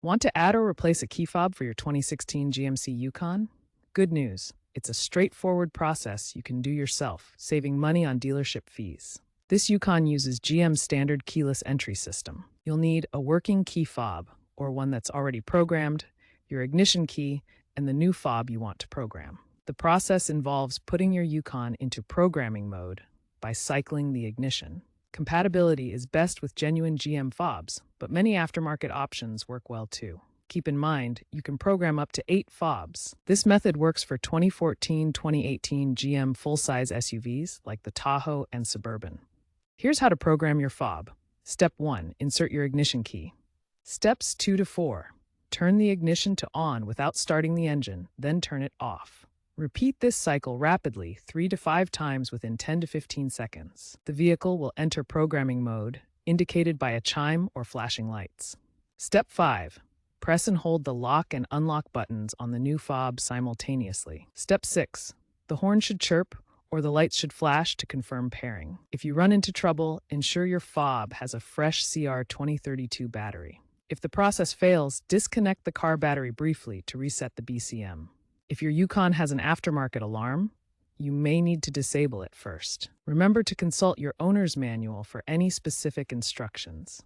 Want to add or replace a key fob for your 2016 GMC Yukon? Good news. It's a straightforward process you can do yourself, saving money on dealership fees. This Yukon uses GM's standard keyless entry system. You'll need a working key fob, or one that's already programmed, your ignition key, and the new fob you want to program. The process involves putting your Yukon into programming mode by cycling the ignition. Compatibility is best with genuine GM fobs, but many aftermarket options work well too. Keep in mind, you can program up to 8 fobs. This method works for 2014-2018 GM full-size SUVs like the Tahoe and Suburban. Here's how to program your fob. Step 1. Insert your ignition key. Steps 2 to 4. Turn the ignition to on without starting the engine, then turn it off. Repeat this cycle rapidly 3 to 5 times within 10 to 15 seconds. The vehicle will enter programming mode, indicated by a chime or flashing lights. Step 5. Press and hold the lock and unlock buttons on the new fob simultaneously. Step 6. The horn should chirp or the lights should flash to confirm pairing. If you run into trouble, ensure your fob has a fresh CR2032 battery. If the process fails, disconnect the car battery briefly to reset the BCM. If your Yukon has an aftermarket alarm, you may need to disable it first. Remember to consult your owner's manual for any specific instructions.